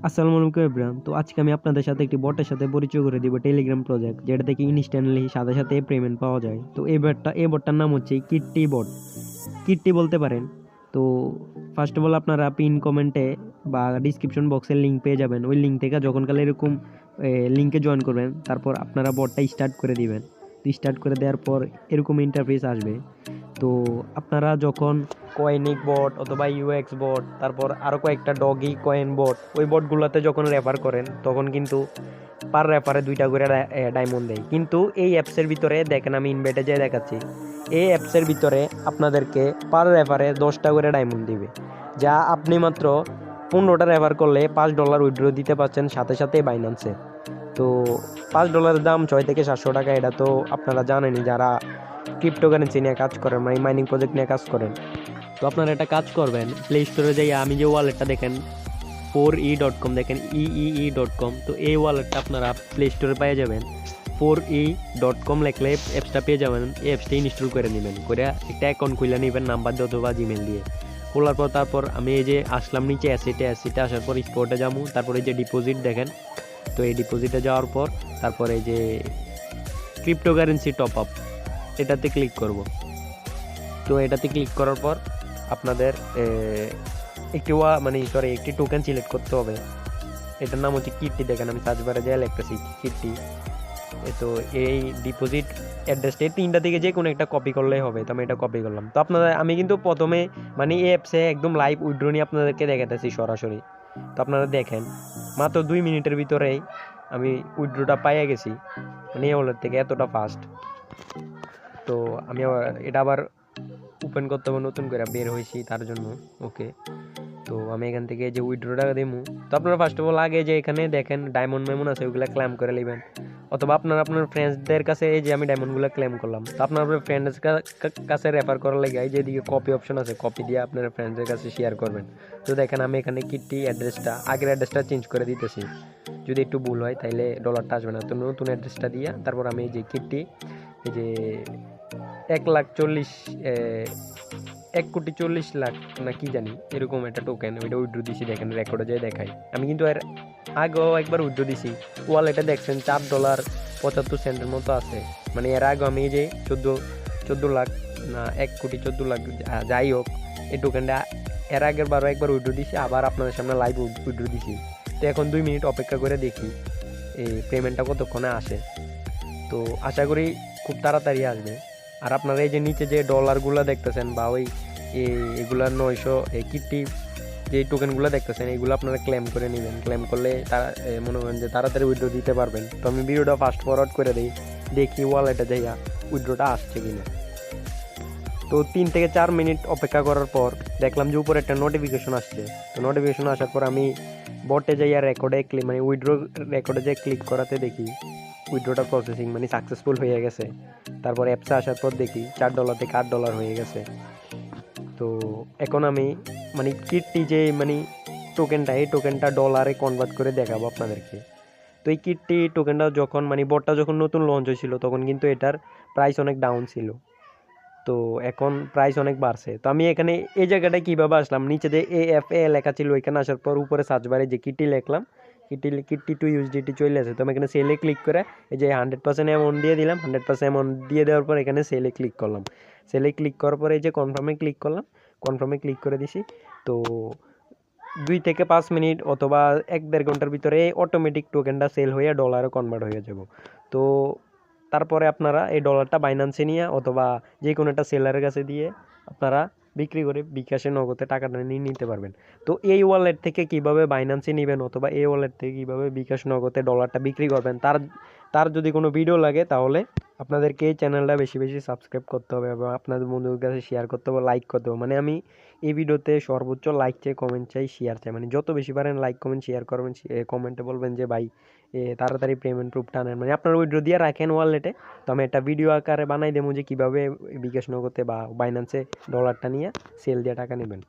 আসসালামু আলাইকুম ইব্রাহিম। তো আজকে আমি আপনাদের সাথে একটি বটের সাথে পরিচয় করে দিব, টেলিগ্রাম প্রজেক্ট, যেটা থেকে ইনস্ট্যান্টলি সাথে সাথে পেমেন্ট পাওয়া যায়। তো এই বটটার নাম হচ্ছে কিট্টি বট, কিট্টি বলতে পারেন। তো ফার্স্ট অফ অল আপনারা পিন কমেন্টে বা ডিসক্রিপশন বক্সের লিঙ্ক পেয়ে যাবেন। ওই লিঙ্ক থেকে যখন কালে এরকম লিঙ্কে জয়েন করবেন, তারপর আপনারা বটটা স্টার্ট করে দিবেন। তো স্টার্ট করে দেওয়ার পর এরকম ইন্টারফেস আসবে। তো আপনারা যখন কয়েনিক বট অথবা ইউএক্স বট, তারপর আরও কয়েকটা ডগি কয়েন বট, ওই বটগুলোতে যখন রেফার করেন তখন কিন্তু পার রেফারে 2টা করে ডায়মন্ড দেয়। কিন্তু এই অ্যাপসের ভিতরে দেখেন, আমি ইনভাইটে যেয়ে দেখাচ্ছি, এই অ্যাপসের ভিতরে আপনাদেরকে পার রেফারে 10টা করে ডায়মন্ড দিবে, যা আপনি মাত্র 15টা রেফার করলে $5 উইথড্র দিতে পারছেন সাথে সাথে বাইন্যান্সে। তো $5 দাম 600 থেকে 700 টাকা। এটা তো আপনারা জানেনই, যারা ক্রিপ্টোকারেন্সি নিয়ে কাজ করেন, মানে মাইনিং প্রজেক্ট নিয়ে কাজ করেন। তো আপনারা একটা কাজ করবেন, প্লে স্টোরে যাই আমি যে ওয়ালেটটা দেখেন 4e.com, দেখেন EEE.com, তো এই ওয়ালেটটা আপনারা প্লে স্টোরে পেয়ে যাবেন। 4e.com লেখলে অ্যাপসটা পেয়ে যাবেন। এই অ্যাপসটা ইনস্টল করে নেবেন, করে একটা অ্যাকাউন্ট খুলে নেবেন নাম্বার দিয়ে অথবা জিমেল দিয়ে। খোলার পর তারপর আমি এই যে আসলাম নিচে অ্যাসিটে আসার পর স্পটে যাবো। তারপরে এই যে ডিপোজিট দেখেন, তো এই ডিপোজিটে যাওয়ার পর তারপরে এই যে ক্রিপ্টোকারেন্সি টপ আপ, এটাতে ক্লিক করব। তো এটাতে ক্লিক করার পর আপনাদের একটি টোকেন সিলেক্ট করতে হবে। এটার নাম হচ্ছে কিট্টি। দেখেন আমি সার্চ বারে যাই লিখতেছি কিট্টি। তো এই ডিপোজিট অ্যাড্রেসটা 3টা থেকে যে কোনো একটা কপি করলেই হবে। তো আমি এটা কপি করলাম। তো আমি কিন্তু প্রথমে মানে এই অ্যাপসে একদম লাইভ উইথড্র নিয়ে আপনাদেরকে দেখাতেছি সরাসরি। তো আপনারা দেখেন, মাত্র 2 মিনিটের ভিতরেই আমি উইথড্রটা পাইয়ে গেছি, মানে এই ওয়ালেট থেকে এতটা ফাস্ট। তো আমি এটা আবার ওপেন করতে হবে, নতুন করে বের হয়েছি তার জন্য। ওকে, তো আমি এখান থেকে যে উইথড্রটা দিমু, তো আপনারা ফার্স্ট অফ অল আগে যে এখানে দেখেন ডায়মন্ড মেমন আছে, ওইগুলো ক্লেম করে নেবেন। অথবা আপনারা আপনার ফ্রেন্ডসদের কাছে, এই যে আমি ডায়মন্ডগুলো ক্লেম করলাম, তো আপনার ফ্রেন্ডের কাছে রেফার করার লাগে এই যে এদিকে কপি অপশন আছে, কপি দিয়ে আপনার ফ্রেন্ডসদের কাছে শেয়ার করবেন। তো দেখেন আমি এখানে কিট্টি অ্যাড্রেসটা, আগের অ্যাড্রেসটা চেঞ্জ করে দিতেছি। যদি একটু ভুল হয় তাইলে ডলারটা আসবে না। তো নতুন অ্যাড্রেসটা দিয়ে তারপর আমি এই যে কিট্টি, এই যে 1,40,00,000 না কি জানি এরকম একটা টোকেন, ওইটা উইথড্র দিছি। দেখেন রেকর্ডে যায় দেখাই, আমি কিন্তু এর আগেও একবার উইথড্র দিছি। ওয়ালেটে দেখছেন $4.75 মতো আছে। মানে এর আগে আমি এই যে 14 লাখ না 1,14,00,000, যাই হোক, এই টোকেনটা এর আগের বারও একবার উইথড্র দিছি, আবার আপনাদের সামনে লাইভ উইথড্র দিছি। তো এখন 2 মিনিট অপেক্ষা করে দেখি এই পেমেন্টটা কতক্ষণে আসে। তো আশা করি খুব তাড়াতাড়ি আসবে। আর আপনারা এই যে নিচে যে ডলারগুলো দেখতেছেন বা ওই এগুলা 900 কিট্টি যে টোকেনগুলো দেখতেছেন, এগুলো আপনারা ক্লেম করে নেবেন। ক্লেম করলে তারা মনে করেন যে তাড়াতাড়ি উইথড্র দিতে পারবেন। তো আমি ভিডিওটা ফাস্ট ফরওয়ার্ড করে দিই, দেখি ওয়ালেটে যাইয়া উইথড্রটা আসছে কিনা। তো 3 থেকে 4 মিনিট অপেক্ষা করার পর দেখলাম যে উপরে একটা নোটিফিকেশন আসছে। তো নোটিফিকেশন আসার পর আমি বটে যাইয়া রেকর্ডে মানে উইথড্র রেকর্ডে যে ক্লিক করাতে দেখি উইথড্রটা প্রসেসিং মানে সাকসেসফুল হয়ে গেছে। তারপর অ্যাপসে আসার পর দেখি $4 থেকে $8 হয়ে গেছে। তো এখন আমি মানে কিটটি যে মানে টোকেনটা, এই টোকেনটা ডলারে কনভার্ট করে দেখাবো আপনাদেরকে। তো এই কিটটি টোকেনটা যখন মানে বটটা যখন নতুন লঞ্চ হয়েছিল তখন কিন্তু এটার প্রাইস অনেক ডাউন ছিল। তো এখন প্রাইস অনেক বাড়ছে। তো আমি এখানে এই জায়গাটায় কীভাবে আসলাম, নিচে যে AFA লেখা ছিল ওইখানে আসার পর উপরে সার্চ বারে যে কিটটি লিখলাম, কিটটি টু USDT চলে আসে। তো আমি এখানে সেলে ক্লিক করে এই যে 100% অ্যামাউন্ট দিয়ে দিলাম। 100% অ্যামাউন্ট দিয়ে দেওয়ার পর এখানে সেলে ক্লিক করলাম। সেলে ক্লিক করার পরে এই যে কনফার্মে ক্লিক করলাম, কনফার্মে ক্লিক করে দিছি। তো 2 থেকে 5 মিনিট অথবা 1-1.5 ঘন্টার ভিতরে অটোমেটিক টোকেনটা সেল হয়ে ডলারে কনভার্ট হয়ে যাব। তো তারপরে আপনারা এই ডলারটা বাইন্যান্সে নিয়ে অথবা যে কোনো একটা সেলারের কাছে দিয়ে আপনারা বিক্রি করে বিকাশে নগদে টাকাটা নিয়ে নিতে পারবেন। তো এই ওয়ালেট থেকে কিভাবে বাইন্যান্সে নেবেন অথবা এই ওয়ালেট থেকে কীভাবে বিকাশ নগদে ডলারটা বিক্রি করবেন, তার যদি কোনো ভিডিও লাগে তাহলে আপনাদেরকে এই চ্যানেলটা বেশি বেশি সাবস্ক্রাইব করতে হবে এবং আপনাদের বন্ধুদের কাছে শেয়ার করতে হবে, লাইক করতে হবে। মানে আমি এই ভিডিওতে সর্বোচ্চ লাইক চাই, কমেন্ট চাই, শেয়ার চাই। মানে যত বেশি পারেন লাইক কমেন্ট শেয়ার করবেন। কমেন্টে বলবেন যে ভাই তাড়াতাড়ি পেমেন্ট প্রুফটা আনেন, মানে আপনার উইথড্র দিয়ে রাখেন ওয়ালেটে। তো আমি একটা ভিডিও আকারে বানাই দেবো যে কীভাবে বিকাশ নগদে বা বাইন্যান্সে ডলারটা নিয়ে সেল দিয়ে টাকা নেবেন।